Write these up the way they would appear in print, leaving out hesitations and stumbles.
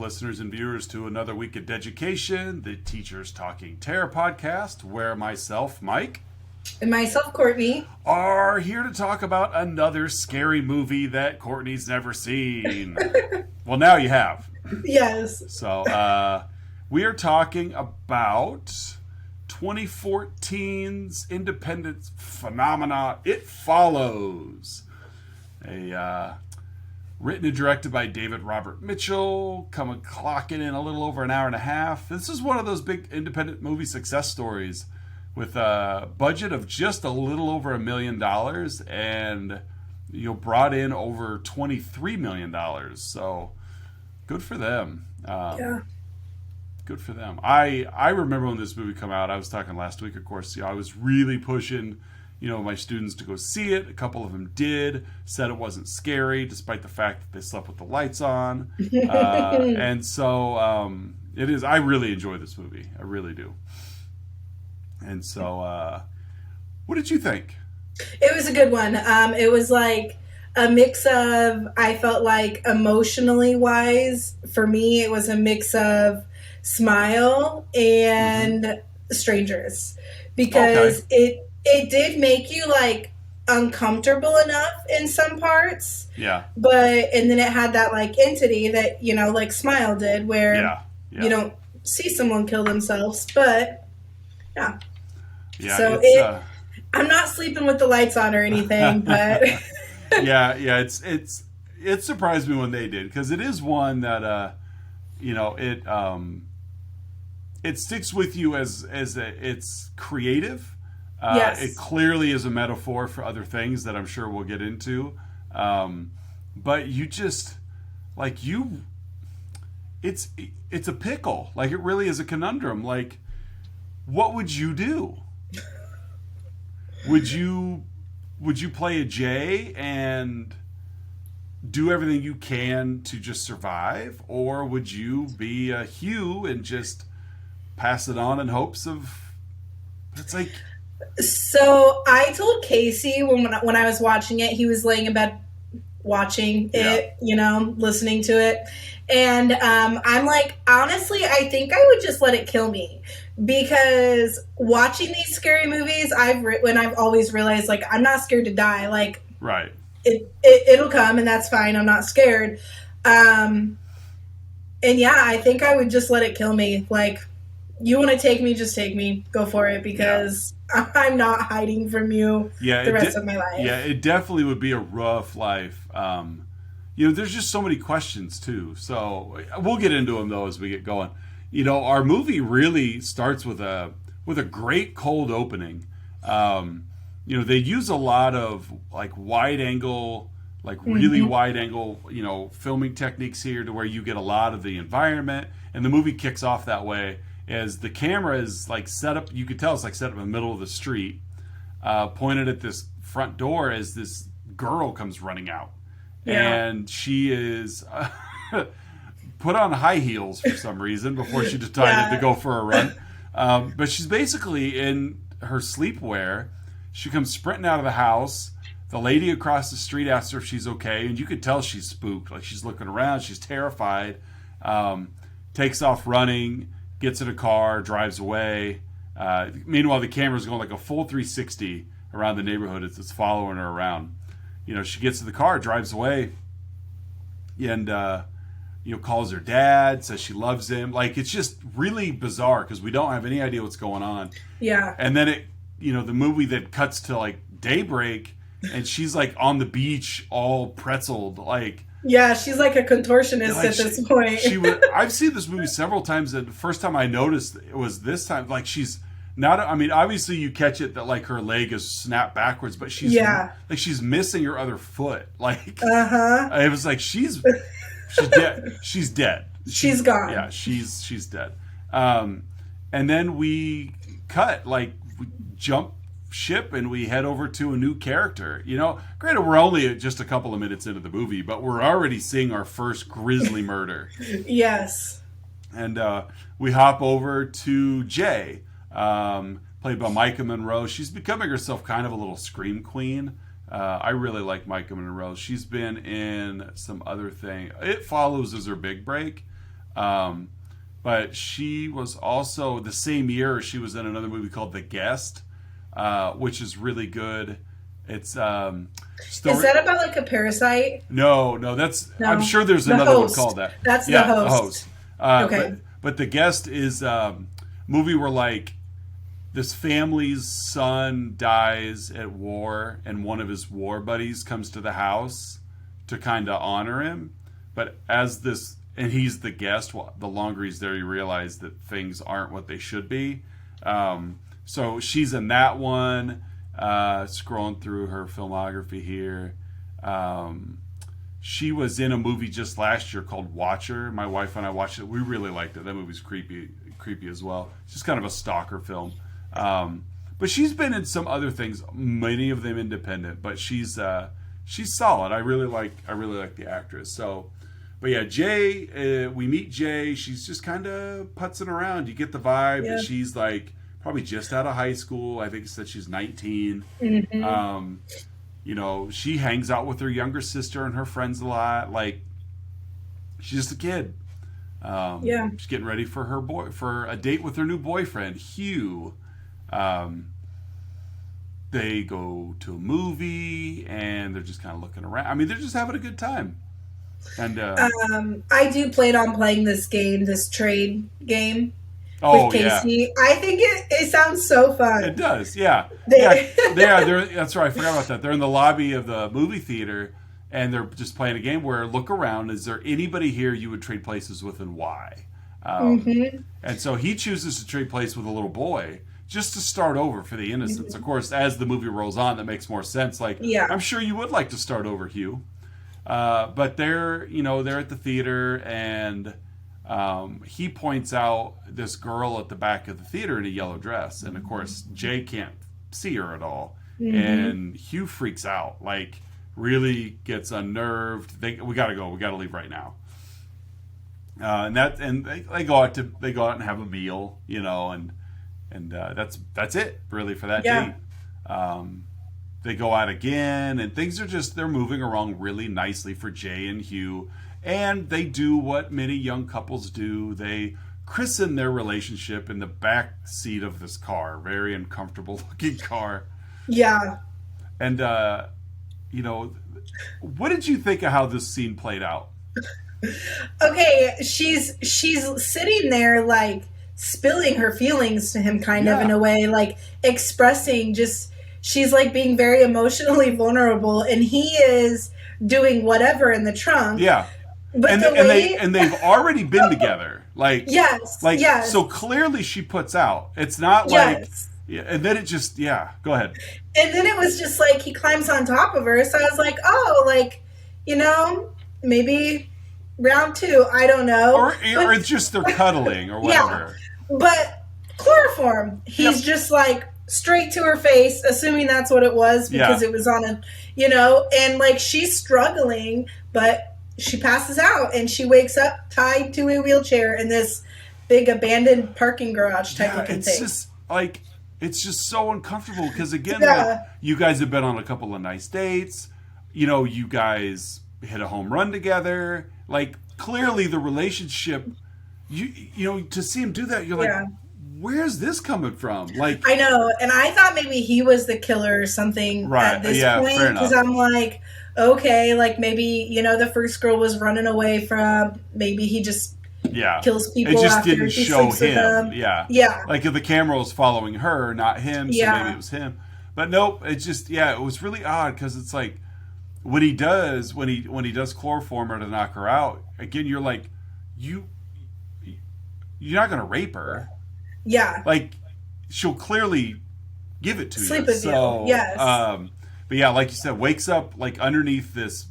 listeners and viewers, to another week of Education, the Teachers Talking Terror podcast, where myself, Mike, and myself, Courtney, are here to talk about another scary movie that Courtney's never seen. Well, now you have. Yes. So, we are talking about 2014's independent phenomena, It Follows. Written and directed by David Robert Mitchell, clocking in a little over an hour and a half. This is one of those big independent movie success stories with a budget of just a little over $1 million and brought in over $23 million. So good for them. Yeah. Good for them. I remember when this movie came out. I was talking last week, of course. I was really pushing my students to go see it. A couple of them did, said it wasn't scary, despite the fact that they slept with the lights on. And so it is. I really enjoy this movie. I really do. And so, what did you think? It was a good one. It was like a mix of, I felt like emotionally wise, for me, it was a mix of Smile and Strangers. Because it did make you like uncomfortable enough in some parts. Yeah. And then it had that like entity that, like Smile did, where you don't see someone kill themselves, but yeah. Yeah. So I'm not sleeping with the lights on or anything, but yeah, it surprised me when they did, because it is one that it sticks with you as it's creative. Yes. It clearly is a metaphor for other things that I'm sure we'll get into. But you just it's a pickle. Like, it really is a conundrum. Like, what would you do? Would you play a Jay and do everything you can to just survive? Or would you be a Hugh and just pass it on in hopes of... It's like... So I told Casey when I was watching it, he was laying in bed watching it, listening to it. And I'm like, honestly, I think I would just let it kill me. Because watching these scary movies, I've always realized, like, I'm not scared to die. Like, right. It'll come, and that's fine. I'm not scared. And yeah, I think I would just let it kill me. Like, you want to take me, just take me. Go for it, because I'm not hiding from you the rest of my life. Yeah, it definitely would be a rough life. There's just so many questions, too. So we'll get into them, though, as we get going. Our movie really starts with a great cold opening. They use a lot of, like, wide angle, like really wide angle, filming techniques here, to where you get a lot of the environment. And the movie kicks off that way, as the camera is like set up. You could tell it's like set up in the middle of the street, pointed at this front door as this girl comes running out. And she is put on high heels for some reason before she decided to go for a run. But she's basically in her sleepwear. She comes sprinting out of the house. The lady across the street asks her if she's okay, and you could tell she's spooked. Like, she's looking around, she's terrified. Takes off running, gets in a car, drives away. Meanwhile, the camera's going like a full 360 around the neighborhood. It's following her around. She gets to the car, drives away, and calls her dad, says she loves him. Like, it's just really bizarre, because we don't have any idea what's going on. Yeah. And then the movie that cuts to like daybreak, and she's like on the beach, all pretzeled, like. Yeah, she's like a contortionist at this point. I've seen this movie several times, and the first time I noticed it was this time. Like, she's not. I mean, obviously you catch it that like her leg is snapped backwards, but she's she's missing her other foot. Like, it was like she's dead. She's dead. She's gone. Yeah, she's dead. And then we cut, like, we jump ship and we head over to a new character. Granted, we're only just a couple of minutes into the movie, but we're already seeing our first grisly murder. Yes. And we hop over to Jay, played by Micah Monroe. She's becoming herself kind of a little scream queen. I really like Micah Monroe. She's been in some other thing. It Follows is her big break. Um, but she was also the same year she was in another movie called The Guest, which is really good. It's Is story. that about like a parasite? No, that's. I'm No. sure there's The another one Host. called that. That's the Yeah, The Host. Host. Okay. But The Guest is movie where like this family's son dies at war, and one of his war buddies comes to the house to kind of honor him. But as this, and he's the guest. Well, the longer he's there, you realize that things aren't what they should be. So she's in that one. Scrolling through her filmography here. She was in a movie just last year called Watcher. My wife and I watched it. We really liked it. That movie's creepy as well. It's just kind of a stalker film. But she's been in some other things, many of them independent. But she's solid. I really like the actress. So, but yeah, Jay. We meet Jay. She's just kind of putzing around. You get the vibe that she's like probably just out of high school. I think it said she's 19. Mm-hmm. She hangs out with her younger sister and her friends a lot. Like, she's just a kid. She's getting ready for a date with her new boyfriend, Hugh. They go to a movie and they're just kind of looking around. I mean, they're just having a good time. And I do plan on playing this game, this trade game oh with Casey. I think it sounds so fun. it does. Yeah, that's right. I forgot about that. They're in the lobby of the movie theater and they're just playing a game where look around. Is there anybody here you would trade places with, and why? And so he chooses to trade places with a little boy just to start over for the innocence. Of course, as the movie rolls on, that makes more sense. Like, I'm sure you would like to start over, Hugh. But they're at the theater, and he points out this girl at the back of the theater in a yellow dress, and of course Jay can't see her at all, and Hugh freaks out, like really gets unnerved. We gotta go. We gotta leave right now. And they go out and have a meal, and that's it really for that date. They go out again, and things are they're moving along really nicely for Jay and Hugh. And they do what many young couples do. They christen their relationship in the back seat of this car, very uncomfortable looking car. Yeah. And, what did you think of how this scene played out? Okay, she's sitting there like spilling her feelings to him kind of in a way, like expressing she's like being very emotionally vulnerable, and he is doing whatever in the trunk. Yeah. But they've already been together. Like yes. So clearly she puts out. It's not like and then it just go ahead. And then it was just like he climbs on top of her. So I was like, oh, like, maybe round 2, I don't know. Or it's just they're cuddling or whatever. Yeah. But chloroform, he's just like straight to her face, assuming that's what it was because it was on and like she's struggling, but she passes out and she wakes up tied to a wheelchair in this big abandoned parking garage type of thing. It's just so uncomfortable because again, like, you guys have been on a couple of nice dates. You guys hit a home run together. Like, clearly the relationship, to see him do that, you're like, where's this coming from? Like, I know, and I thought maybe he was the killer or something at this point because I'm like, okay, like maybe the first girl was running away from. Maybe he just kills people. It just after didn't he show sleeps with them. Yeah. Like if the camera was following her, not him, so maybe it was him. But nope, it just it was really odd because it's like when he does chloroform her to knock her out again, you're like you're not gonna rape her. Yeah. Like she'll clearly give it to Sleep you. with you. Yes. But yeah, like you said, wakes up like underneath this.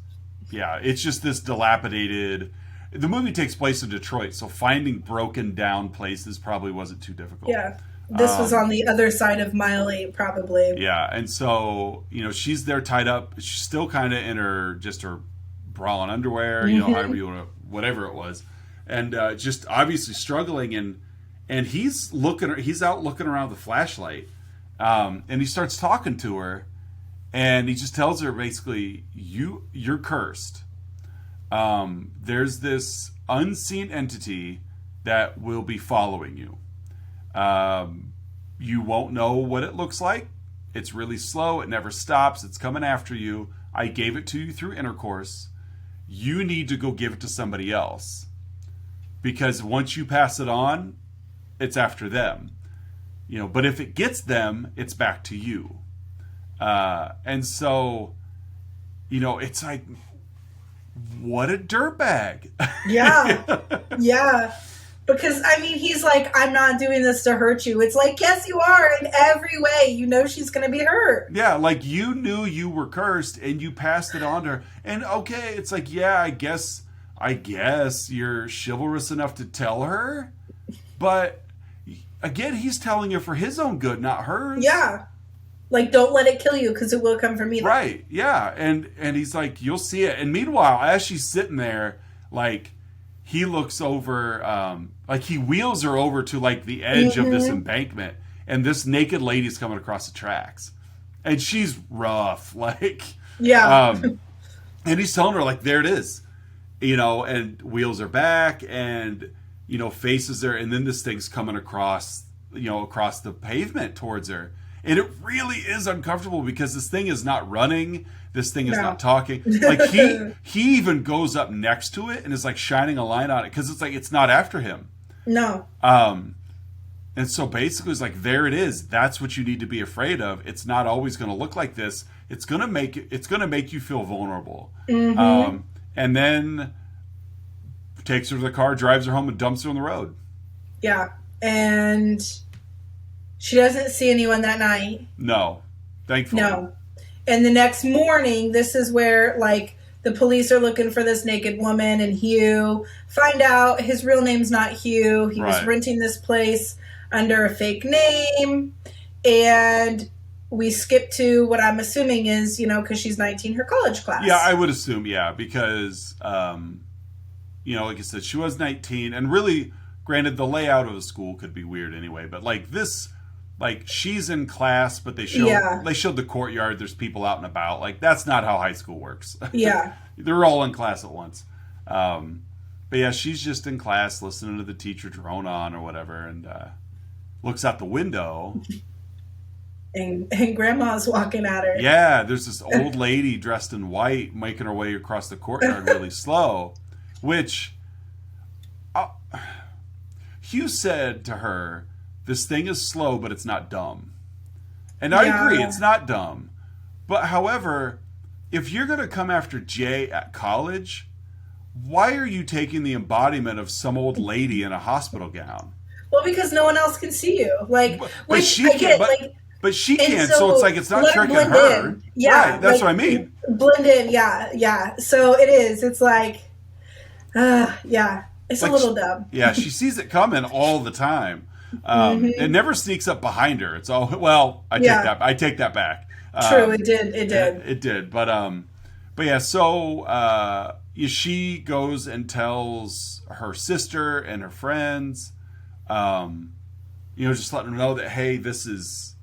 Yeah, it's just this dilapidated. The movie takes place in Detroit, so finding broken down places probably wasn't too difficult. Yeah, this was on the other side of Mile 8, probably. Yeah, and so she's there tied up. She's still kind of in her bra and underwear, however you want to, whatever it was, and just obviously struggling. And he's out looking around with a flashlight, and he starts talking to her. And he just tells her basically, you're cursed. There's this unseen entity that will be following you. You won't know what it looks like. It's really slow. It never stops. It's coming after you. I gave it to you through intercourse. You need to go give it to somebody else. Because once you pass it on, it's after them. But if it gets them, it's back to you. And so, it's like, what a dirtbag. Yeah. Yeah. Because, he's like, I'm not doing this to hurt you. It's like, yes, you are in every way. She's going to be hurt. Yeah, like you knew you were cursed and you passed it on to her. And okay, it's like, yeah, I guess you're chivalrous enough to tell her. But again, he's telling you for his own good, not hers. Yeah. Like, don't let it kill you because it will come from me. Right, yeah. And he's like, you'll see it. And meanwhile, as she's sitting there, like, he looks over, like he wheels her over to like the edge of this embankment, and this naked lady's coming across the tracks, and she's rough, like, yeah. And he's telling her like, there it is, and wheels her back, and faces her, and then this thing's coming across the pavement towards her, and it really is uncomfortable because this thing is not running. This thing is not talking. Like he even goes up next to it and is like shining a light on it because it's like it's not after him. No. And so basically it's like, there it is. That's what you need to be afraid of. It's not always going to look like this. It's going to make you feel vulnerable. Mm-hmm. And then takes her to the car, drives her home, and dumps her on the road. Yeah. And she doesn't see anyone that night. No. Thankfully. No. And the next morning, this is where, like, the police are looking for this naked woman, and Hugh find out his real name's not Hugh. He was renting this place under a fake name. And we skip to what I'm assuming is, because she's 19, her college class. Yeah, I would assume, yeah, because, like I said, she was 19. And really, granted, the layout of the school could be weird anyway, but, like, this... Like, she's in class, but they showed the courtyard. There's people out and about. Like, that's not how high school works. Yeah. They're all in class at once. But yeah, she's just in class listening to the teacher drone on or whatever, and looks out the window. And Grandma's walking at her. Yeah, there's this old lady dressed in white making her way across the courtyard really slow, which Hugh said to her, this thing is slow, but it's not dumb. And I agree, it's not dumb. But however, if you're going to come after Jay at college, why are you taking the embodiment of some old lady in a hospital gown? Well, because no one else can see you. Like, but she can. But she can, so it's like it's not tricking her. In. Yeah, right, that's what I mean. Blend in, yeah. So it is. It's like, yeah, it's like a little dumb. Yeah, she sees it coming all the time. It never sneaks up behind her. It's all I take that back. True, it did. It did. But yeah. So she goes and tells her sister and her friends, just letting them know that, hey, this is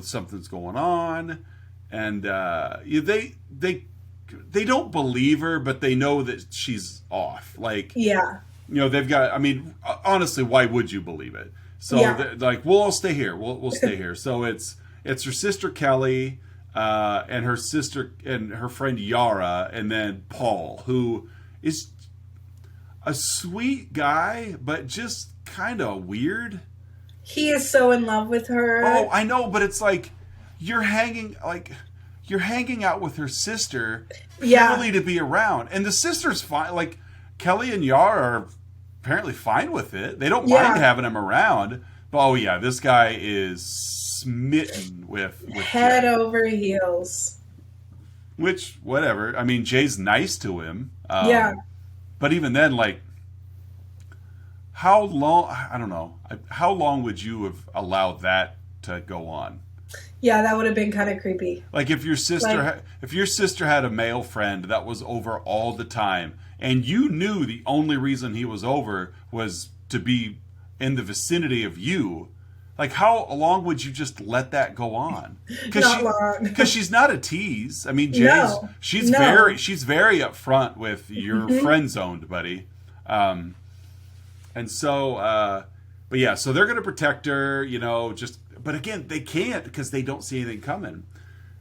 something's going on, and they don't believe her, but they know that she's off. Like, yeah, they've got. I mean, honestly, why would you believe it? So they're like, we'll all stay here. We'll stay here. So it's her sister Kelly, and her sister and her friend Yara, and then Paul, who is a sweet guy, but just kind of weird. He is so in love with her. Oh, I know, but it's like you're hanging out with her sister purely to be around, and the sister's fine. Like, Kelly and Yara are apparently fine with it. They don't mind having him around. But this guy is smitten with head Jay. Over heels. Which, whatever. I mean, Jay's nice to him. But even then, like, how long? I don't know. How long would you have allowed that to go on? Yeah, that would have been kind of creepy. Like, if your sister had a male friend that was over all the time, and you knew the only reason he was over was to be in the vicinity of you, like, how long would you just let that go on? Not long. Because she's not a tease. I mean, she's very upfront with your friend zoned, buddy. And so, but yeah, so they're going to protect her, but again, they can't because they don't see anything coming.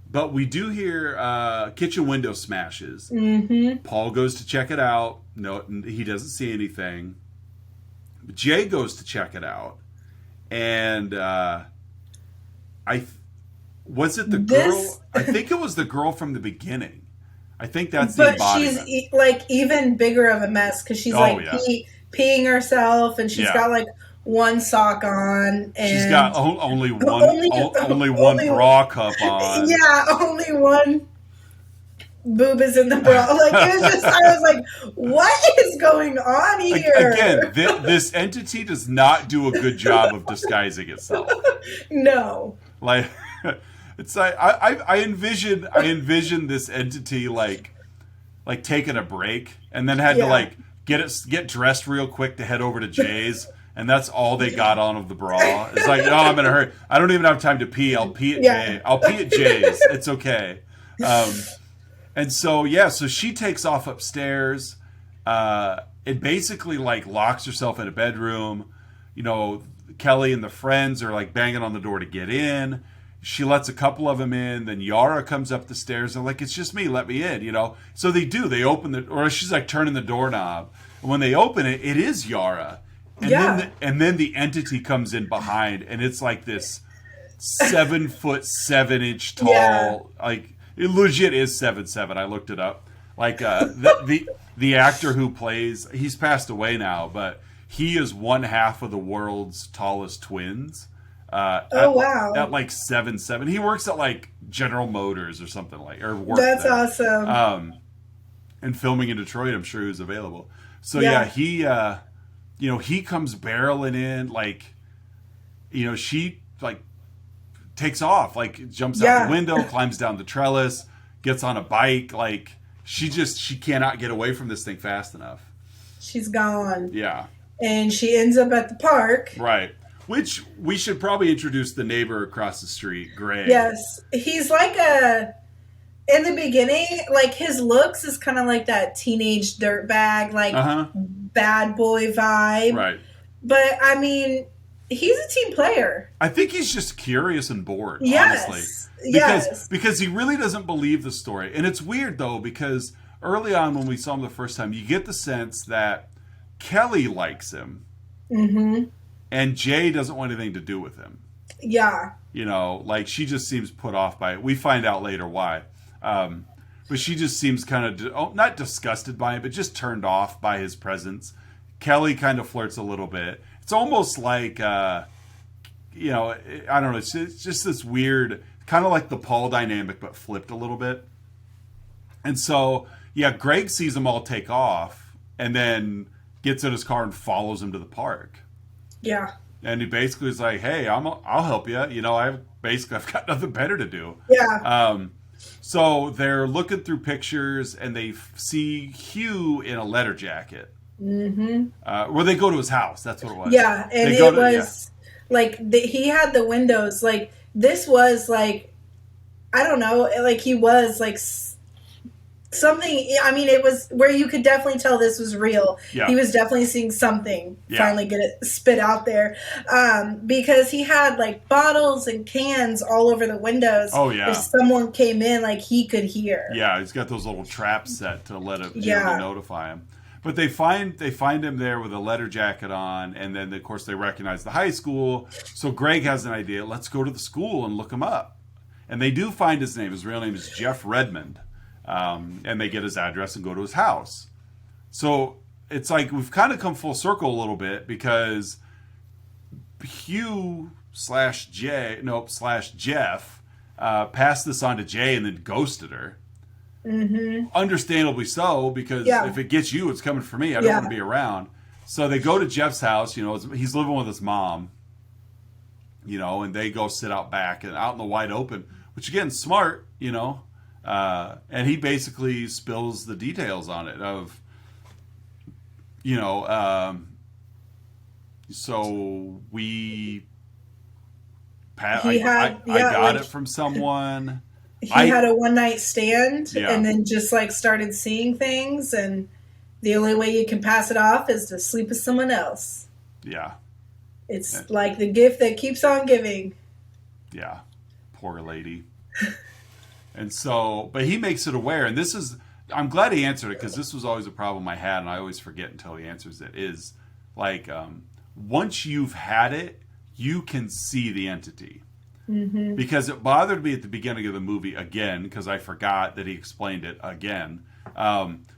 But we do hear kitchen window smashes. Mm-hmm. Paul goes to check it out. No, he doesn't see anything. Jay goes to check it out. And was it the girl? I think it was the girl from the beginning. I think that's the embodiment. But she's like even bigger of a mess because she's peeing herself, and she's got like one sock on, and she's got only one bra cup on. Yeah, only one boob is in the bra. Like it was just, I was like, what is going on here? Again, this entity does not do a good job of disguising itself. No, like it's like I envision this entity like taking a break and then had to like get dressed real quick to head over to Jay's. And that's all they got on of the bra. It's like, no, I'm in a hurry. I don't even have time to pee. I'll pee at Jay. I'll pee at Jay's. It's okay. And so, so she takes off upstairs. It basically like locks herself in a bedroom. Kelly and the friends are like banging on the door to get in. She lets a couple of them in. Then Yara comes up the stairs and like, it's just me. Let me in, So they do. They open or she's like turning the doorknob. And when they open it, it is Yara. And then the entity comes in behind, and it's like this 7 foot 7 inch tall, like it legit is 7'7". I looked it up. Like the actor who plays, he's passed away now, but he is one half of the world's tallest twins. Wow! At like 7'7", he works at like General Motors or something That's there. Awesome. And filming in Detroit, I'm sure he was available. So he comes barreling in, she like takes off, like jumps out the window, climbs down the trellis, gets on a bike. Like she cannot get away from this thing fast enough. She's gone. Yeah. And she ends up at the park. Right. Which we should probably introduce the neighbor across the street, Greg. Yes. He's like in the beginning, like his looks is kind of like that teenage dirtbag, like bad boy vibe. Right. But I mean, he's a team player. I think he's just curious and bored, yes. honestly. Because he really doesn't believe the story. And it's weird though, because early on when we saw him the first time, you get the sense that Kelly likes him. Mm-hmm. And Jay doesn't want anything to do with him. Yeah. Like she just seems put off by it. We find out later why. But she just seems kind of, not disgusted by it, but just turned off by his presence. Kelly kind of flirts a little bit. It's almost like, I don't know, it's just this weird, kind of like the Paul dynamic, but flipped a little bit. And so, Greg sees them all take off and then gets in his car and follows him to the park. Yeah. And he basically is like, hey, I'll help you. I've got nothing better to do. Yeah. So they're looking through pictures and they see Hugh in a letter jacket. Mm-hmm. Where they go to his house. That's what it was. Yeah, and it was like he had the windows. Like this was like, I don't know, like he was like something. I mean, it was where you could definitely tell this was real. Yeah. He was definitely seeing something finally get it spit out there, because he had like bottles and cans all over the windows. Oh yeah. If someone came in, like he could hear. Yeah, he's got those little traps set to let him to notify him. But they find him there with a letter jacket on, and then of course they recognize the high school. So Greg has an idea. Let's go to the school and look him up. And they do find his name. His real name is Jeff Redmond. And they get his address and go to his house. So it's like we've kind of come full circle a little bit because Hugh /Jeff passed this on to Jay and then ghosted her. Mm-hmm. Understandably so, because if it gets you, it's coming for me. I don't want to be around. So they go to Jeff's house. He's living with his mom. And they go sit out back and out in the wide open, which again, smart. And he basically spills the details on it of, so I got it from someone. He had a one night stand and then just like started seeing things, and the only way you can pass it off is to sleep with someone else. Yeah. It's like the gift that keeps on giving. Yeah. Poor lady. And so, but he makes it aware, and this is, I'm glad he answered it, because this was always a problem I had, and I always forget until he answers it, is like, once you've had it, you can see the entity. Mm-hmm. Because it bothered me at the beginning of the movie again, because I forgot that he explained it again.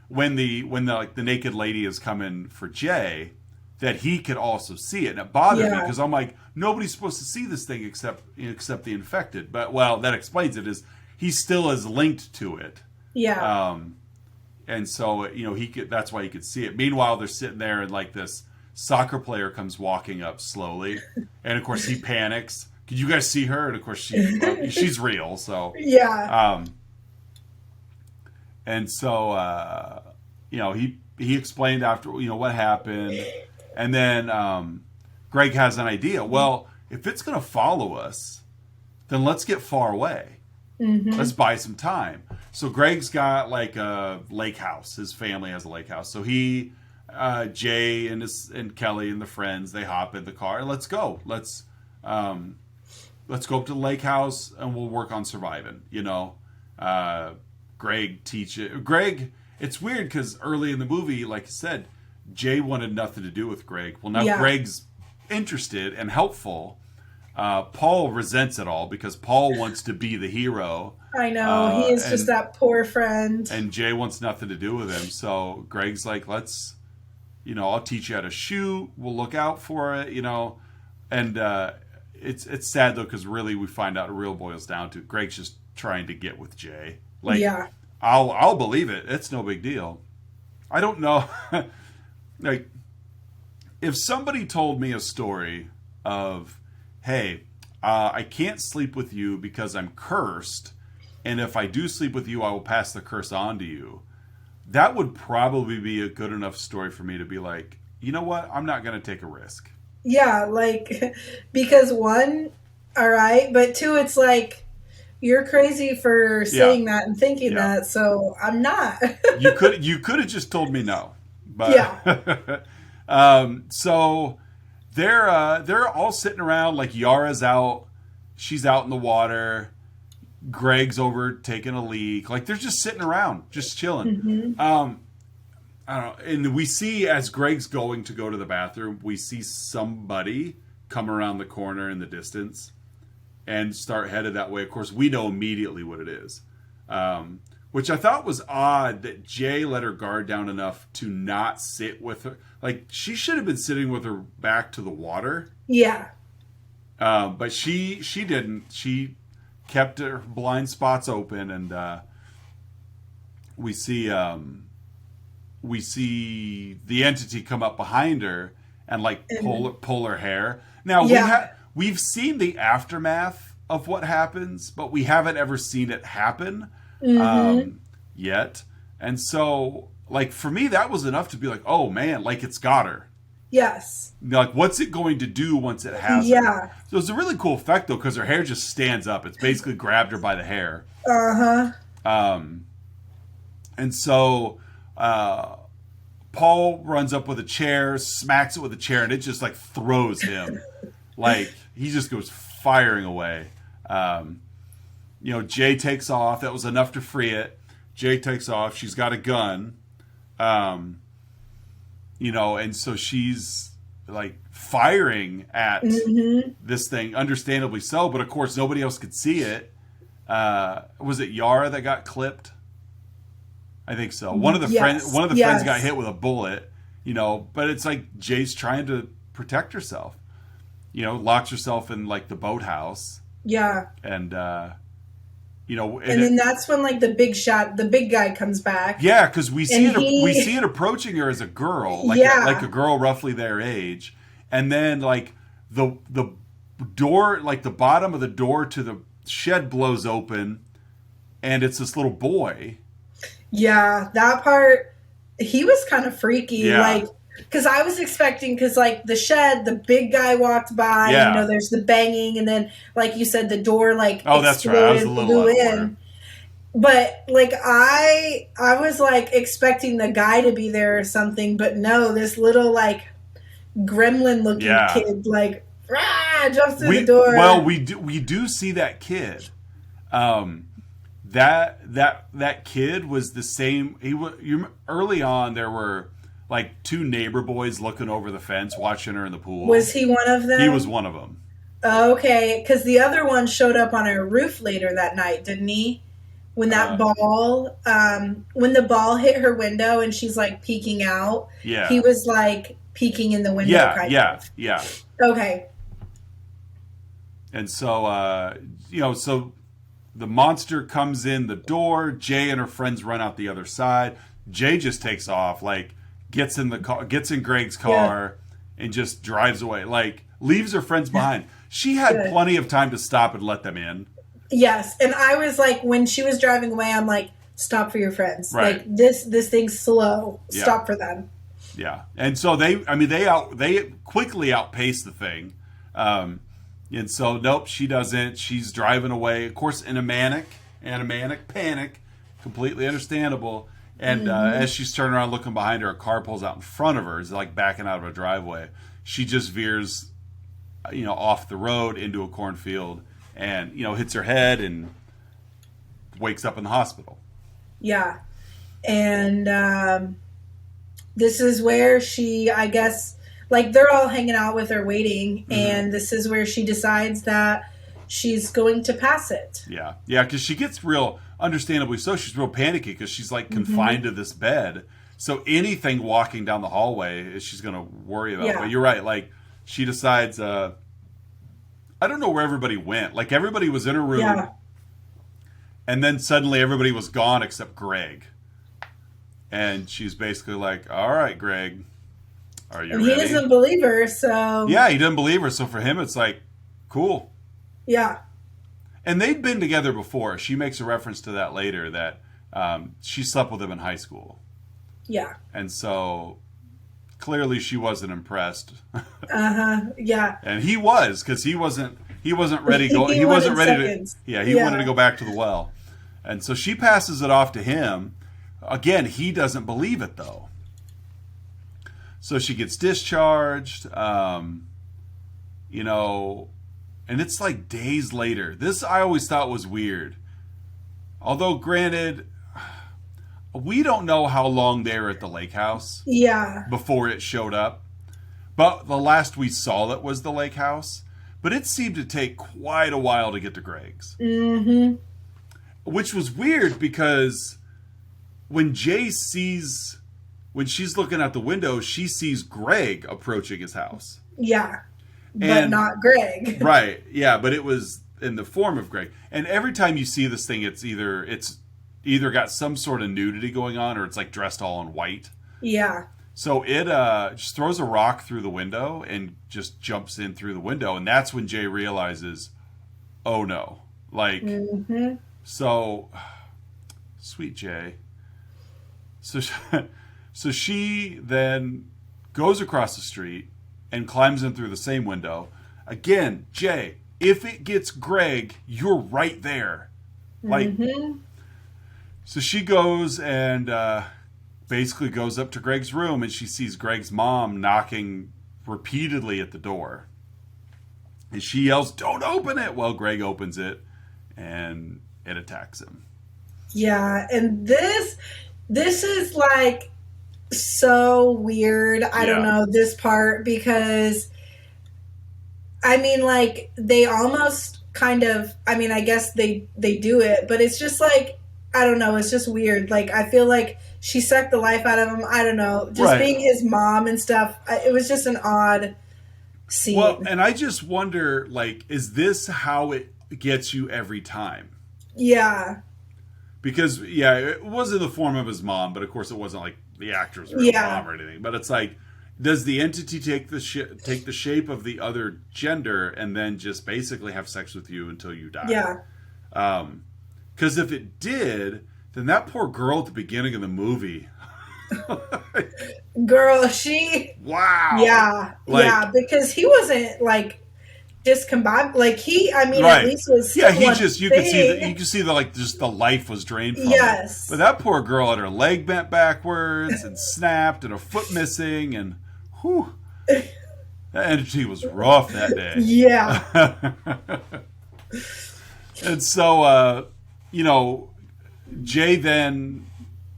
When the naked lady is coming for Jay, that he could also see it. And it bothered me, because I'm like, nobody's supposed to see this thing except the infected. But, well, that explains it, is he still is linked to it. Yeah. And so, that's why he could see it. Meanwhile, they're sitting there, and like this soccer player comes walking up slowly. And of course he panics. Could you guys see her? And of course she's real. So, yeah. And so, he explained after, what happened. And then, Greg has an idea. Well, if it's going to follow us, then let's get far away. Mm-hmm. Let's buy some time. So Greg's got like a lake house. His family has a lake house. So he, Jay and Kelly and the friends, they hop in the car. Let's go. Let's go up to the lake house and we'll work on surviving. Greg, it's weird because early in the movie, like I said, Jay wanted nothing to do with Greg. Well, now Greg's interested and helpful. Paul resents it all because Paul wants to be the hero. I know. He is just that poor friend. And Jay wants nothing to do with him. So Greg's like, I'll teach you how to shoot. We'll look out for it, And it's sad, though, because really we find out it real boils down to Greg's just trying to get with Jay. Like, I'll believe it. It's no big deal. I don't know. Like, if somebody told me a story of, hey, I can't sleep with you because I'm cursed, and if I do sleep with you, I will pass the curse on to you. That would probably be a good enough story for me to be like, you know what? I'm not going to take a risk. Yeah, like, because one, all right, but two, it's like, you're crazy for saying that and thinking that, so I'm not. You could have just told me no. But so they're all sitting around, like Yara's out, she's out in the water, Greg's over taking a leak, like they're just sitting around, just chilling. Mm-hmm. I don't know, and we see as Greg's going to go to the bathroom, we see somebody come around the corner in the distance and start headed that way. Of course, we know immediately what it is. Which I thought was odd that Jay let her guard down enough to not sit with her. Like, she should have been sitting with her back to the water. Yeah. But she didn't. She kept her blind spots open, and we see the entity come up behind her and like pull her hair. Now we've seen the aftermath of what happens, but we haven't ever seen it happen. Yet. And so, like, for me, that was enough to be like, oh man, like, it's got her. Yes. Like, what's it going to do once it has her? So it's a really cool effect, though, because her hair just stands up. It's basically grabbed her by the hair. And so Paul runs up with a chair, smacks it with a chair, and it just, like, throws him. Like, he just goes firing away. Jay takes off. That was enough to free it. Jay takes off. She's got a gun. And so she's like firing at this thing, understandably so. But of course, nobody else could see it. Was it Yara that got clipped? I think so. One of the friends got hit with a bullet. But it's like Jay's trying to protect herself. Locks herself in like the boathouse. Yeah. And and then that's when like the big guy comes back. Yeah, because we see it approaching her as a girl, like a girl roughly their age, and then like the door, like the bottom of the door to the shed blows open, and it's this little boy. Yeah, that part, he was kind of freaky, like. Because I was expecting, like, the shed, the big guy walked by, there's the banging, and then, like you said, the door, like, that's right. I was a little blew in. But like I was like expecting the guy to be there or something, but no, this little like gremlin looking Yeah. kid like jumps through the Well, door. we do see that kid. Um, that kid was the same. Early on. There were like two neighbor boys looking over the fence, watching her in the pool. Was he one of He was them? one of them. Okay, because the other one showed up on our roof later that night, didn't he? Uh, When the ball hit her window and she's like peeking out, he yeah, was like peeking in the window, yeah, kind yeah, of. yeah. Okay, And so, so the monster comes in the door. Jay and her friends run out the other side. Jay just takes off, like gets in the car, gets in Greg's yeah, car, and just drives away. Like leaves her friends behind. She had good. plenty of time to stop and let them in. Yes, and I was like, when she was driving away, I'm like, stop for your friends. Right. Like this thing's slow. Yeah. Stop for them. Yeah. And so they quickly outpace the thing. Um, and so nope, she doesn't. She's driving away, of course, in a manic panic, completely understandable. And Hmm. as she's turning around, looking behind her, a car pulls out in front of her. Is like backing out of a driveway. She just veers, off the road into a cornfield, and hits her head and wakes up in the hospital. Yeah, and this is where she, I guess, like they're all hanging out with her waiting, Hmm. and this is where she decides that she's going to pass it. Yeah, yeah, because she gets real, understandably so. She's real panicky because she's like Hmm. confined to this bed. So anything walking down the hallway is she's going to worry about. But Yeah, you're right. Like she decides. I don't know where everybody went. Like everybody was in her room, yeah. and then suddenly everybody was gone except Greg. And she's basically like, "All right, Greg, are you And he ready?" doesn't believe her, so Yeah, he doesn't believe her. So for him, it's like, cool. yeah, And they'd been together before. She makes a reference to that later that she slept with him in high school. yeah, And so clearly she wasn't impressed. uh-huh, yeah. And he was because he wasn't ready He he wasn't wanted ready to seconds. yeah, he wanted to Yeah, go back to the well. And so she passes it off to him. Again, he doesn't believe it though. So she gets discharged, you know, and it's like days later. This I always thought was weird. Although granted, we don't know how long they were at the lake house yeah. before it showed up. But the last we saw it was the lake house. But it seemed to take quite a while to get to Greg's. Mm-hmm. Which was weird because when Jay sees, when she's looking out the window, she sees Greg approaching his house. Yeah, but And, not Greg. right, yeah, but it was in the form of Greg. And every time you see this thing, it's either got some sort of nudity going on or it's like dressed all in white. Yeah. So it just throws a rock through the window and just jumps in through the window, and that's when Jay realizes, oh no, like Mm-hmm. so, sweet Jay. So, so she then goes across the street and climbs in through the same window. Again, Jay, if it gets Greg, you're right there. Like, Mm-hmm. so she goes and basically goes up to Greg's room and she sees Greg's mom knocking repeatedly at the door. And she yells, "Don't open it!" Well, Greg opens it and it attacks him. Yeah, and this is like so weird. I don't Yeah. know this part because I mean like they almost kind of I mean I guess they do it, but it's just like I don't know, it's just weird. Like I feel like she sucked the life out of him. I don't know. Just Right. being his mom and stuff. It was just an odd Well, scene. and I just wonder, like, is this how it gets you every time? Yeah. Because, yeah, it was in the form of his mom, but of course it wasn't like the actor's real Yeah. mom or anything. But it's like, does the entity take the shape of the other gender and then just basically have sex with you until you die? Yeah. Because if it did, then that poor girl at the beginning of the movie, Girl, she wow, yeah, like yeah, because he wasn't like discombobulated. Like at Right. least was Yeah, still he one just you thing. could see that like just the life was drained from him. But Yes. that poor girl had her leg bent backwards and snapped and a foot missing and whew, that energy was rough that day. Yeah. And so you know, Jay then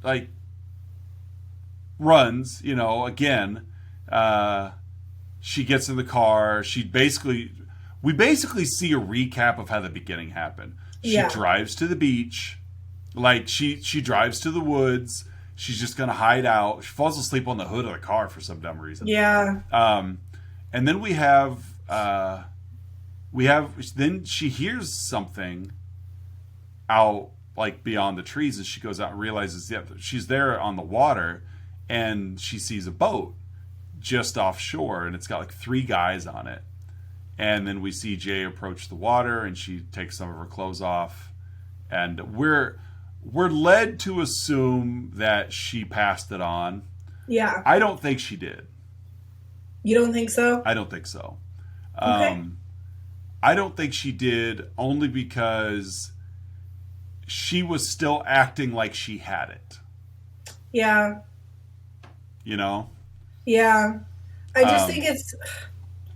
like runs, you know, again. She gets in the car. We basically see a recap of how the beginning happened. She Yeah. drives to the beach, like she drives to the woods. She's just gonna hide out. She falls asleep on the hood of the car for some dumb reason. Yeah. And then then she hears something out like beyond the trees, and she goes out and realizes she's there on the water, and she sees a boat just offshore, and it's got like 3 guys on it. And then we see Jay approach the water, and she takes some of her clothes off, and we're led to assume that she passed it on. Yeah. I don't think she did. You don't think so? I don't think so. Okay. I don't think she did, only because she was still acting like she had it. Yeah. You know? Yeah. I just think it's,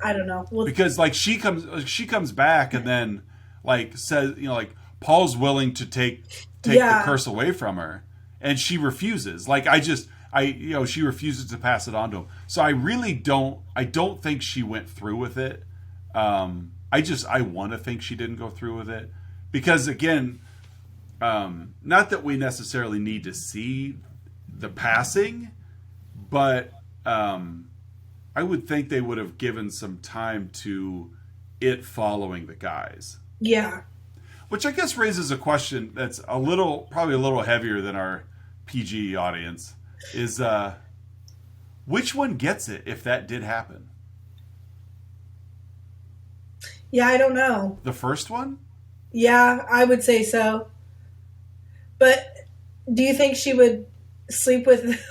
I don't know. Well, Because like she comes back and then like says, you know, like Paul's willing to take the curse away from her, and she refuses. Like she refuses to pass it on to him. So I don't think she went through with it. I want to think she didn't go through with it, because again, not that we necessarily need to see the passing, but I would think they would have given some time to it following the guys. Yeah. Which I guess raises a question that's probably a little heavier than our PG audience, is which one gets it if that did happen? Yeah, I don't know. The first one? Yeah, I would say so. But do you think she would sleep with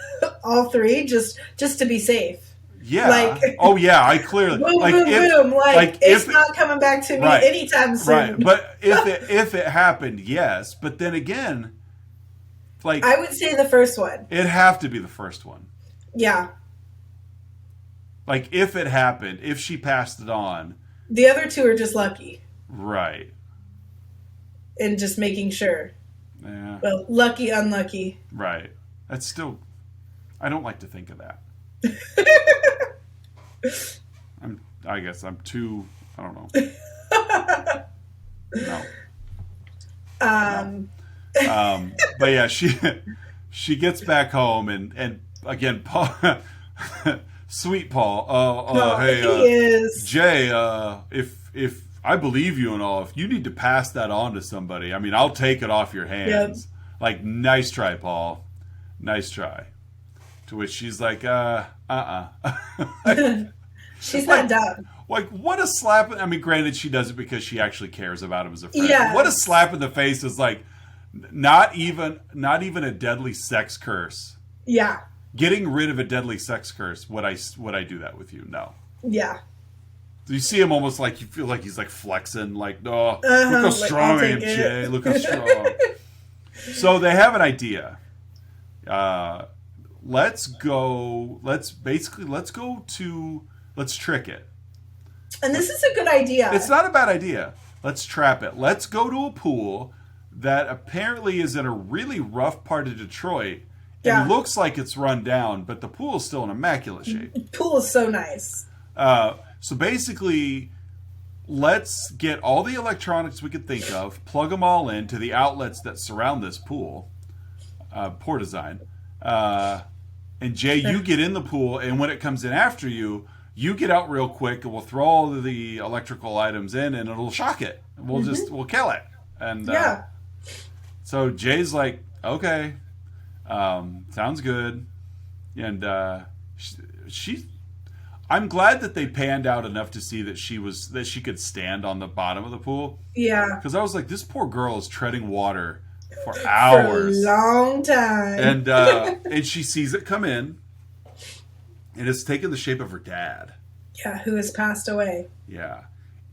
all 3 just to be safe? Yeah. Like, oh yeah, I clearly boom, like boom, boom. Like it's if not coming back to me right, anytime soon. right. But if it happened, yes. But then again, like I would say the first one. It'd have to be the first one. Yeah. Like if it happened, if she passed it on. The other 2 are just lucky. Right. And just making sure. Yeah. Well, lucky, unlucky. Right. That's still, I don't like to think of that. I guess I'm too, I don't know. No. But yeah, she gets back home, and again, Paul, sweet Paul. Hey, he is. Jay, if I believe you and all, if you need to pass that on to somebody, I mean, I'll take it off your hands. Yep. Like, nice try, Paul. Nice try. To which she's like, She's like, not dumb. Like, what a slap. I mean, granted, she does it because she actually cares about him as a friend. Yeah. What a slap in the face is like, not even a deadly sex curse. Yeah. Getting rid of a deadly sex curse, would I do that with you? No. Yeah. You see him almost like, you feel like he's like flexing, like, oh, look how strong I am, Jay. Look how strong. So they have an idea. Let's trick it. And this is a good idea. It's not a bad idea. Let's trap it. Let's go to a pool that apparently is in a really rough part of Detroit. Yeah. It looks like it's run down, but the pool is still in immaculate shape. The pool is so nice. So basically, let's get all the electronics we could think of, plug them all into the outlets that surround this pool. Poor design. And Jay, you get in the pool, and when it comes in after you, you get out real quick, and we'll throw all of the electrical items in, and it'll shock it. We'll kill it. And yeah. So Jay's like, okay, sounds good. And I'm glad that they panned out enough to see that she could stand on the bottom of the pool. Yeah. Because I was like, this poor girl is treading water for hours, for a long time, and she sees it come in, and it's taken the shape of her dad. Yeah, who has passed away. Yeah,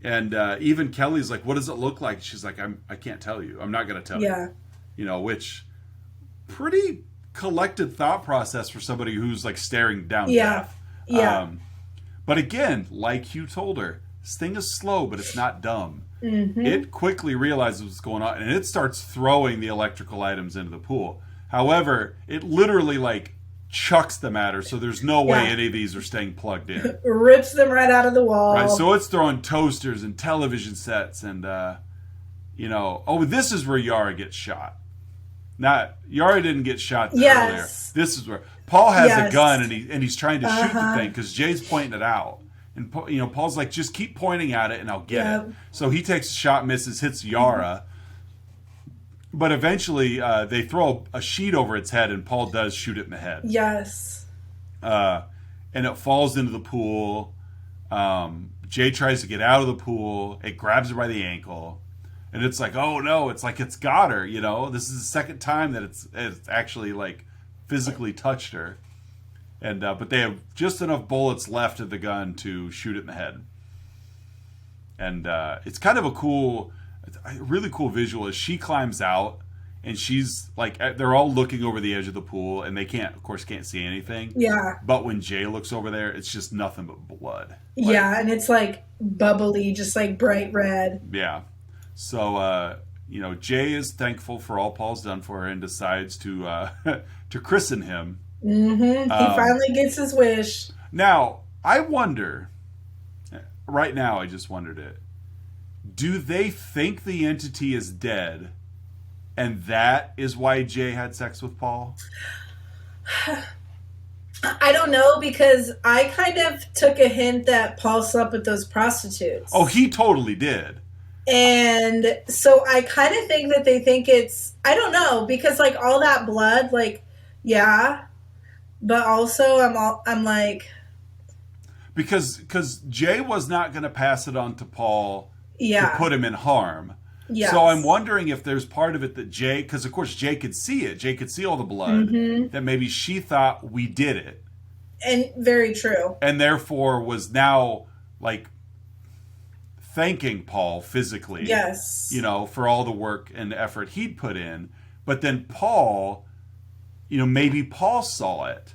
And even Kelly's like, "What does it look like?" She's like, I can't tell you. I'm not going to tell Yeah. you." You know, which pretty collected thought process for somebody who's like staring down Yeah. death. Yeah. But again, like Hugh told her, this thing is slow, but it's not dumb. Mm-hmm. It quickly realizes what's going on, and it starts throwing the electrical items into the pool. However, it literally like chucks them at her, so there's no way Yeah. any of these are staying plugged in. Rips them right out of the wall. Right, so it's throwing toasters and television sets, and oh, this is where Yara gets shot. Not Yara didn't get shot earlier. This is where Paul has a gun, and he's trying to shoot the thing because Jay's pointing it out, and Paul's like, just keep pointing at it, and I'll get it. So he takes a shot, misses, hits Yara, but eventually they throw a sheet over its head, and Paul does shoot it in the head. Yes. And it falls into the pool. Jay tries to get out of the pool. It grabs her by the ankle. And it's like, oh no, it's like it's got her, This is the second time that it's actually like physically touched her. And but they have just enough bullets left of the gun to shoot it in the head. And it's kind of a really cool visual as she climbs out, and she's like, they're all looking over the edge of the pool, and they can't see anything. Yeah. But when Jay looks over there, it's just nothing but blood. Yeah, and it's like bubbly, just like bright red. Yeah. So, Jay is thankful for all Paul's done for her and decides to to christen him. Mm-hmm. He finally gets his wish. Now, I wonder, right now I just wondered it, do they think the entity is dead, and that is why Jay had sex with Paul? I don't know, because I kind of took a hint that Paul slept with those prostitutes. Oh, he totally did. And so I kind of think that they think it's, I don't know, because like all that blood, like, yeah, but also I'm like, because Jay was not going to pass it on to Paul yeah, to put him in harm. Yes. So I'm wondering if there's part of it that Jay, because of course Jay could see it. Jay could see all the blood. That maybe she thought we did it. And very true. And therefore was now like thanking Paul physically. Yes. For all the work and effort he'd put in. But then Paul, maybe Paul saw it.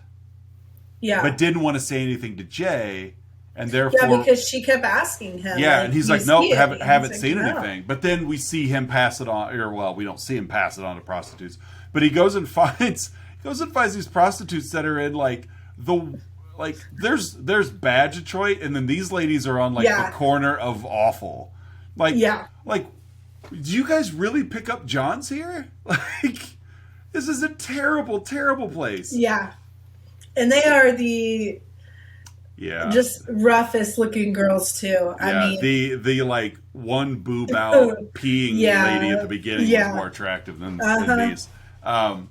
Yeah. But didn't want to say anything to Jay. And therefore, yeah, because she kept asking him. Yeah, and he's like, "Nope, haven't seen like, anything." No. But then we see him pass it on, we don't see him pass it on to prostitutes. But he goes and finds these prostitutes that are in there's bad Detroit, and then these ladies are on the corner of awful. Do you guys really pick up Johns here? This is a terrible, terrible place. Yeah, and they are the. Yeah. Just roughest looking girls too. I mean, the one boob out peeing lady at the beginning was more attractive than these. But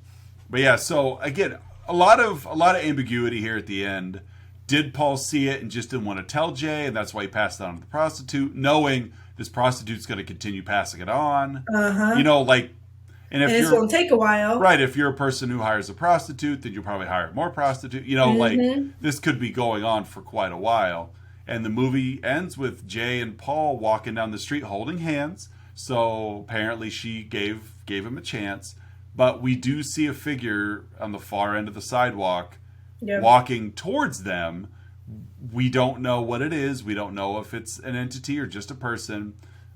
yeah, so again, a lot of ambiguity here at the end. Did Paul see it and just didn't want to tell Jay, and that's why he passed it on to the prostitute, knowing this prostitute's going to continue passing it on? And if it's going to take a while. Right, if you're a person who hires a prostitute, then you'll probably hire more prostitute. This could be going on for quite a while. And the movie ends with Jay and Paul walking down the street holding hands. So apparently she gave him a chance. But we do see a figure on the far end of the sidewalk walking towards them. We don't know what it is. We don't know if it's an entity or just a person.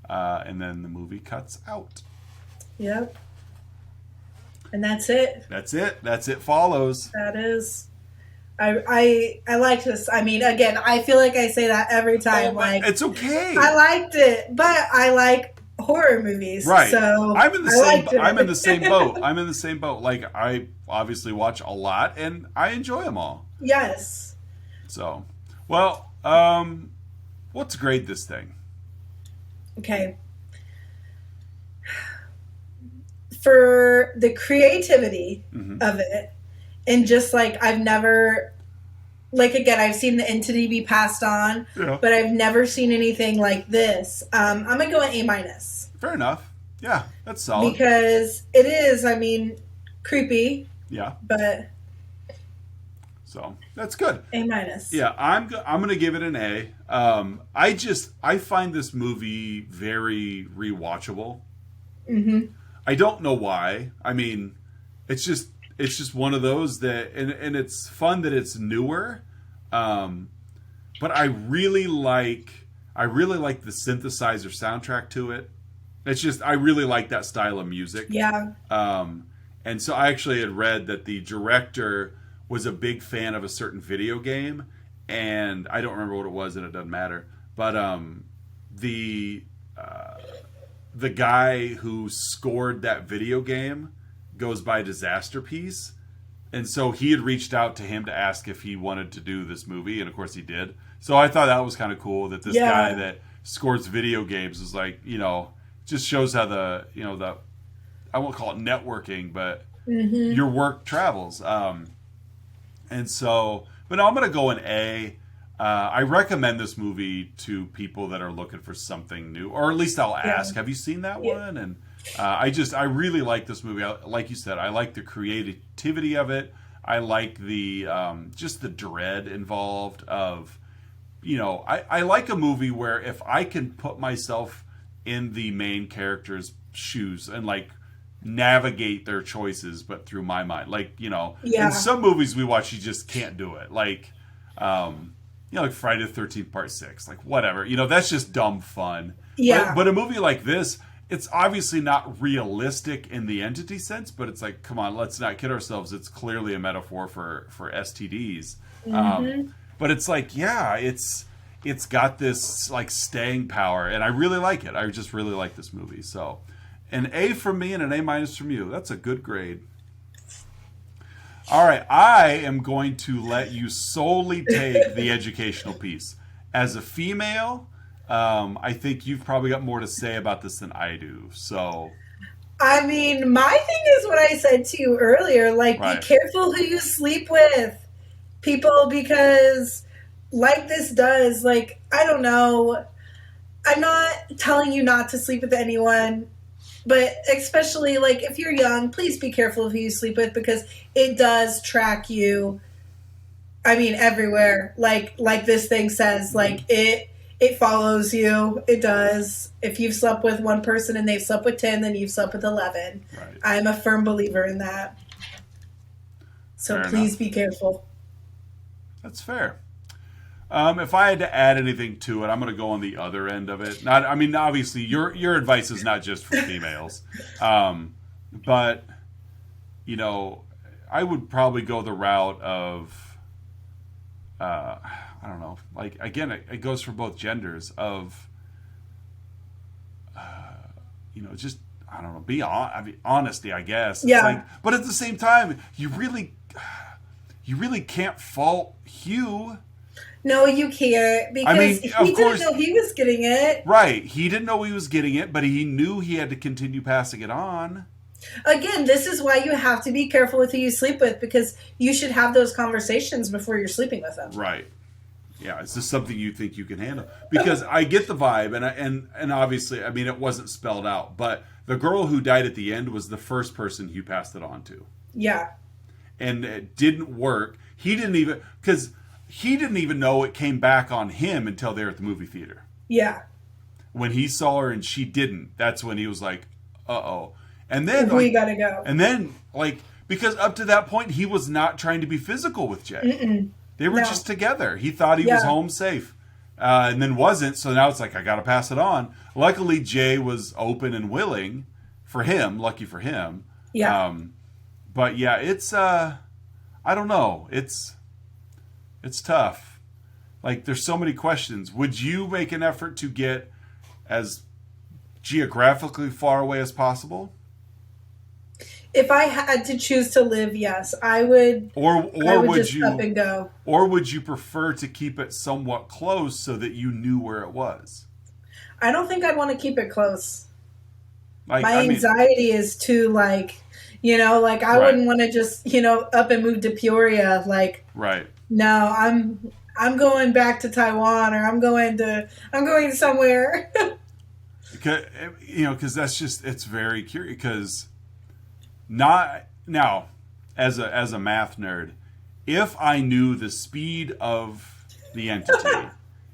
And then the movie cuts out. Yep. And that's it. That's it follows. That is. I like this. I mean, again, I feel like I say that every time. It's okay. I liked it, but I like horror movies. Right. So I'm in the same boat. I'm in the same boat. Like, I obviously watch a lot and I enjoy them all. Yes. So, well, let's grade this thing. Okay. For the creativity of it, and just I've never, again, I've seen the entity be passed on, but I've never seen anything like this. I'm gonna go an A-. Fair enough. Yeah, that's solid. Because it is, creepy. Yeah. But so that's good. A-. Yeah, I'm gonna give it an A. I find this movie very rewatchable. Mm-hmm. I don't know why. I mean, it's just one of those that, and it's fun that it's newer. But I really like the synthesizer soundtrack to it. It's just I really like that style of music. Yeah. And so I actually had read that the director was a big fan of a certain video game, and I don't remember what it was, and it doesn't matter. But the the guy who scored that video game goes by Disaster Piece, and so he had reached out to him to ask if he wanted to do this movie, and of course he did. So I thought that was kind of cool that this guy that scores video games is like, just shows how the I won't call it networking, but your work travels. And so, but no, I'm going to go in A. I recommend this movie to people that are looking for something new, or at least I'll ask, have you seen that one? And I really like this movie. Like you said, I like the creativity of it. I like the just the dread involved of, I like a movie where if I can put myself in the main character's shoes and like navigate their choices, but through my mind, like, in some movies we watch, you just can't do it. Like, like Friday the 13th Part 6, like whatever, that's just dumb fun. Yeah. But a movie like this, it's obviously not realistic in the entity sense, but it's like, come on, let's not kid ourselves. It's clearly a metaphor for STDs. But it's like, it's got this like staying power, and I really like it. I just really like this movie. So an A from me and an A- from you. That's a good grade. All right, I am going to let you solely take the educational piece. As a female, I think you've probably got more to say about this than I do. So, I mean, my thing is what I said to you earlier. Like, Right. Be careful who you sleep with, people, because like this does, like, I don't know. I'm not telling you not to sleep with anyone, but especially, like, if you're young, please be careful of who you sleep with, because it does track you. I mean, everywhere. Like this thing says, like, it follows you. It does. If you've slept with one person and they've slept with 10, then you've slept with 11. Right. I'm a firm believer in that. So Fair please enough. be careful. That's fair. If I had to add anything to it, I'm going to go on the other end of it. I mean, obviously, your advice is not just for females, but I would probably go the route of, I don't know, like again, it goes for both genders of, just I don't know, honesty, I guess. Yeah. It's like, but at the same time, you really can't fault Hugh. No, you can't, because I mean, he of didn't course- know he was getting it. Right. He didn't know he was getting it, but he knew he had to continue passing it on. Again, this is why you have to be careful with who you sleep with, because you should have those conversations before you're sleeping with them. Right. Yeah, is this something you think you can handle? Because I get the vibe, and obviously, I mean, it wasn't spelled out, but the girl who died at the end was the first person Hugh passed it on to. Yeah. And it didn't work. He didn't even know it came back on him until they were at the movie theater. Yeah. When he saw her and she didn't, that's when he was like, uh-oh. And then We gotta go. And then, because up to that point, he was not trying to be physical with Jay. They were No. just together. He thought he was home safe. And then wasn't, so now it's like, I gotta pass it on. Luckily, Jay was open and willing for him, lucky for him. Yeah. But yeah, it's, I don't know. It's tough. Like, there's so many questions. Would you make an effort to get as geographically far away as possible? If I had to choose to live, yes, I would. Or I would would just you up and go. Or would you prefer to keep it somewhat close so that you knew where it was? I don't think I'd want to keep it close. Like, My anxiety is too, I Right. wouldn't want to just, up and move to Peoria. Right. No, I'm going back to Taiwan, or I'm going somewhere. Because that's just, it's very curious. Because not now, as a math nerd, if I knew the speed of the entity,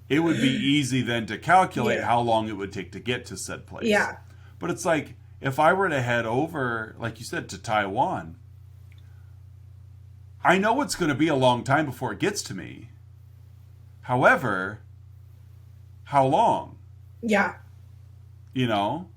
it would be easy then to calculate Yeah. how long it would take to get to said place. Yeah. But it's like, if I were to head over, like you said, to Taiwan, I know it's going to be a long time before it gets to me. However, how long? Yeah. You know?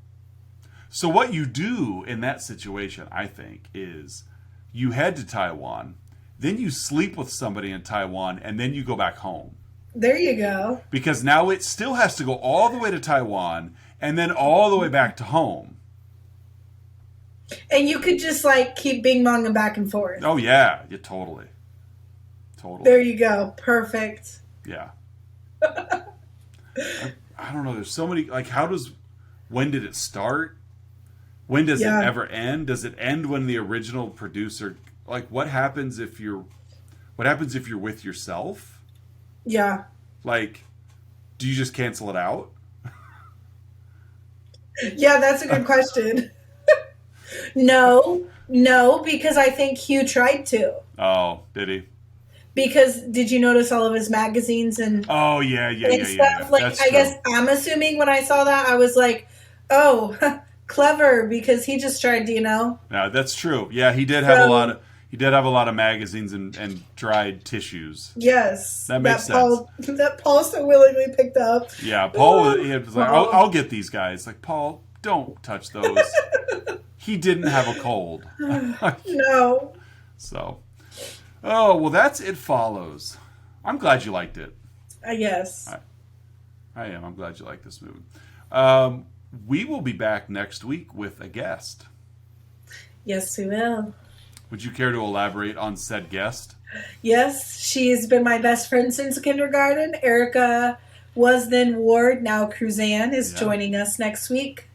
So what you do in that situation, I think, is you head to Taiwan, then you sleep with somebody in Taiwan, and then you go back home. There you go. Because now it still has to go all the way to Taiwan and then all the way back to home. And you could just like keep bing bonging back and forth. Oh yeah, totally. Totally. There you go. Perfect. Yeah. I don't know, there's so many, like, when did it start? When does it ever end? Does it end when the original producer, like, what happens if you're with yourself? Yeah. Like, do you just cancel it out? Yeah, that's a good question. No, because I think Hugh tried to. Oh, did he? Because did you notice all of his magazines and Oh yeah. stuff? Like, That's I true. guess I'm assuming when I saw that, I was like, oh, clever, because he just tried to, No, that's true. Yeah, he did have a lot of magazines and dried tissues. Yes, That makes sense. That Paul so willingly picked up. Yeah, Paul he was like, I'll get these guys. Like, Paul, don't touch those. He didn't have a cold. No. So, oh, well, that's It Follows. I'm glad you liked it. Yes. I am. I'm glad you like this movie. We will be back next week with a guest. Yes, we will. Would you care to elaborate on said guest? Yes, she's been my best friend since kindergarten. Erica was then Ward, now Cruzan, is joining us next week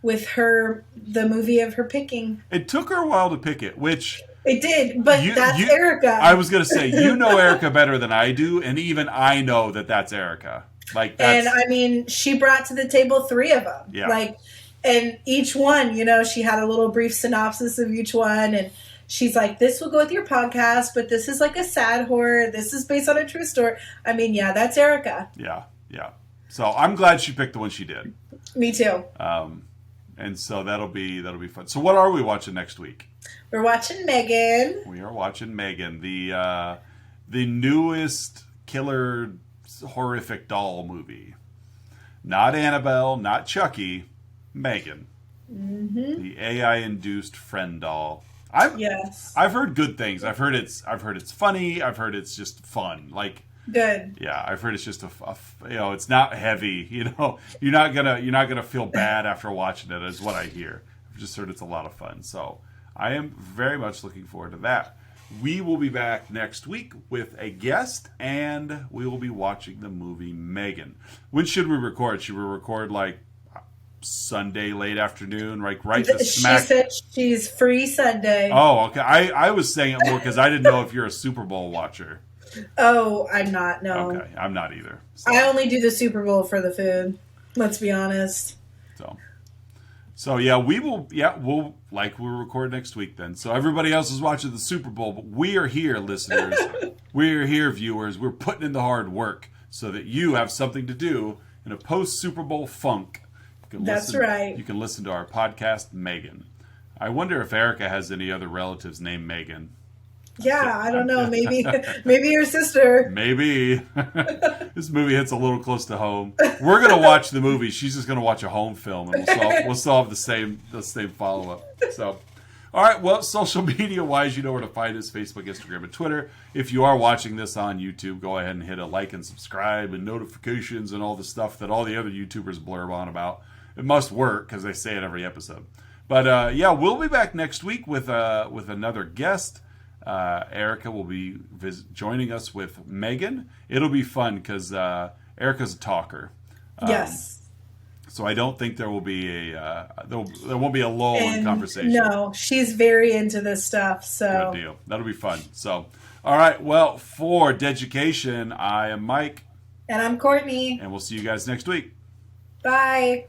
with the movie of her picking. It took her a while to pick it, which... It did, but that's Erica. I was going to say, you know Erica better than I do, and even I know that that's Erica. Like, and I mean, she brought to the table 3 of them. Yeah. Like, and each one, she had a little brief synopsis of each one, and she's like, this will go with your podcast, but this is like a sad horror. This is based on a true story. I mean, yeah, that's Erica. Yeah. So I'm glad she picked the one she did. Me too. And so that'll be fun. So what are we watching next week? We're watching Megan. We are watching Megan, the newest killer horrific doll movie. Not Annabelle, not Chucky, Megan. Mm-hmm. The AI-induced friend doll. I've heard good things. I've heard it's funny. I've heard it's just fun. Like, good. Yeah, I've heard it's just it's not heavy. You're not gonna feel bad after watching it. Is what I hear. I've just heard it's a lot of fun. So I am very much looking forward to that. We will be back next week with a guest, and we will be watching the movie Megan. When should we record? Should we record like Sunday late afternoon, like right the smack? She said she's free Sunday. Oh, okay. I was saying it more because I didn't know if you're a Super Bowl watcher. Oh, I'm not. No. Okay, I'm not either. So. I only do the Super Bowl for the food. Let's be honest. So yeah, we'll record next week then. So everybody else is watching the Super Bowl, but we are here, listeners. We're here, viewers. We're putting in the hard work so that you have something to do in a post Super Bowl funk. That's right. You can listen to our podcast, Megan. I wonder if Erica has any other relatives named Megan. Yeah, I don't know. Maybe your sister. Maybe. This movie hits a little close to home. We're gonna watch the movie. She's just gonna watch a home film, and we'll still have the same follow up. So, all right. Well, social media wise, you know where to find us: Facebook, Instagram, and Twitter. If you are watching this on YouTube, go ahead and hit a like and subscribe and notifications and all the stuff that all the other YouTubers blurb on about. It must work because they say it every episode. But yeah, we'll be back next week with another guest. Erica will be joining us with Megan. It'll be fun because Erica's a talker. Yes. So I don't think there will be there won't be a lull in conversation. No, she's very into this stuff. So good deal. That'll be fun. So all right. Well, for Deducation, I am Mike, and I'm Courtney, and we'll see you guys next week. Bye.